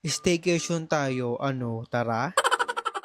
Staycation tayo, ano, tara?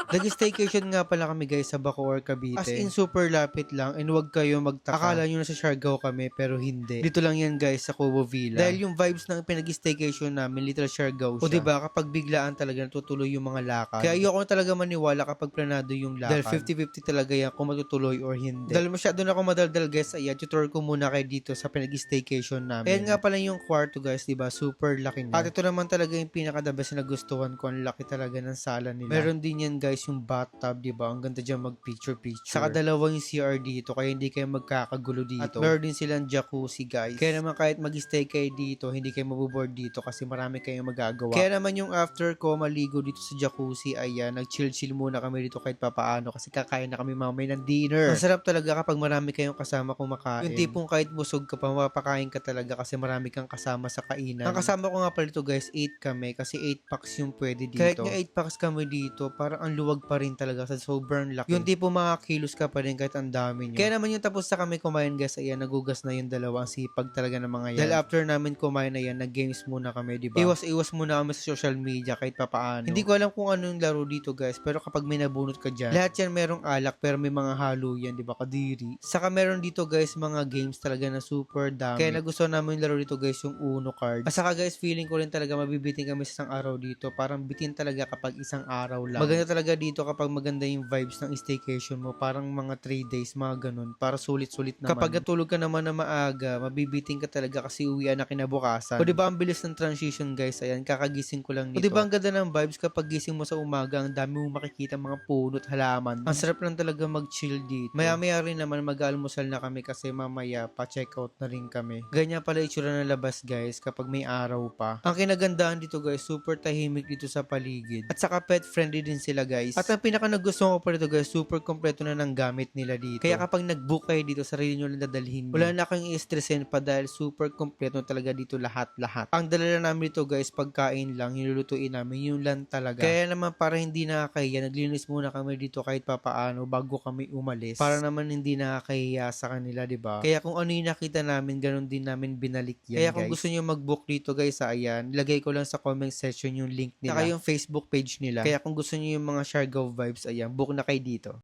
Nag-staycation nga pala kami guys sa Bacoor, Cavite. As in super lapit lang and wag kayo magtaka. Akala nyo nasa Siargao kami pero hindi. Dito lang yan guys sa Cubo Villa. Dahil yung vibes ng pinag-staycation namin, literal Siargao siya. O diba kapag biglaan talaga natutuloy yung mga lakad. Kaya ayoko talaga maniwala kapag planado yung lakad. Dahil 50-50 talaga yan kung matutuloy or hindi. Dahil masyado na ako madaldal guys, ayan, tutor ko muna kayo dito sa pinag-staycation namin. Ayan nga pala yung kwarto guys, diba? Super laki niya. At ito naman talaga yung pinaka-the best na nagustuhan ko. Ang laki talaga ng sala nila. Meron din yan guys yung bathtub, diba? Ang ganda dyan mag-picture-picture. Saka dalawa yung CR dito, kaya hindi kayo magkakagulo dito. At meron din silang jacuzzi, guys. Kaya naman kahit mag-stay kayo dito, hindi kayo maboboard dito kasi marami kayong magagawa. Kaya naman yung after ko maligo dito sa jacuzzi, ayan, nag-chill-chill muna kami dito kahit papaano kasi kakain na kami mamaya ng dinner. Ang sarap talaga kapag marami kayong kasama kumakain. Yung tipong kahit busog ka pa, mapapakain ka talaga kasi marami kang kasama sa kainan. Ang kasama ko nga pala dito, guys, 8 kami kasi 8 packs yung pwede dito. Kahit nga 8 packs kami dito, parang ang luwag pa rin talaga sa sobrang laki. Yung tipo mga kilos ka pa rin kahit ang dami nyo. Kaya naman yung tapos sa kami kumain guys, ayan, nagugas na yung dalawa. Ang sipag talaga ng mga yan. Dahil after namin kumain na yan, nag-games muna kami, diba? Iwas-iwas muna kami sa social media kahit papaano. Hindi ko alam kung anong laro dito guys, pero kapag may nabunot ka dyan, lahat yan merong alak pero may mga halo yan, diba? Kadiri. Saka meron dito guys mga games talaga na super dami. Kaya nagustuhan namin yung laro dito guys, yung Uno card. At saka guys, feeling ko rin talaga mabibitin kami sa isang araw dito. Parang bitin talaga kapag isang araw lang. Maganda talaga dito kapag maganda yung vibes ng staycation mo, parang mga 3 days, mga ganun, para sulit-sulit naman. Kapag natulog ka naman na maaga, mabibiting ka talaga kasi uwian na kinabukasan. O diba ang bilis ng transition guys, ayan, kakagising ko lang nito. O diba ang ganda ng vibes kapag gising mo sa umaga, ang dami mong makikita mga punot, halaman. Ang sarap lang talaga mag-chill dito. Maya-maya rin naman mag-almusal na kami kasi mamaya pa-check out na rin kami. Ganyan pala itsura ng labas guys kapag may araw pa. Ang kinagandaan dito guys, super tahimik dito sa paligid. At saka pet friendly din sila guys. At ang pinaka nagustuhan ko pa dito guys, super kompleto na ng gamit nila dito. Kaya kapag nag-book kayo dito, sarili nyo lang dadalhin nyo. Wala na kang i-stressin pa dahil super kompleto talaga dito lahat-lahat. Ang dala na namin dito guys, pagkain lang, hinulutuin namin, yun lang talaga. Kaya naman para hindi nakakahiya, naglinis muna kami dito kahit papaano bago kami umalis. Para naman hindi nakakahiya sa kanila, diba? Kaya kung ano yung nakita namin, ganun din namin binalik yan. Kaya kung guys, gusto nyo mag-book dito guys, ayan, ilagay ko lang sa comment section yung link nila. Saka yung Facebook page nila. Kaya kung gusto nyo yung mga Siargao vibes, ayan, book na kayo dito.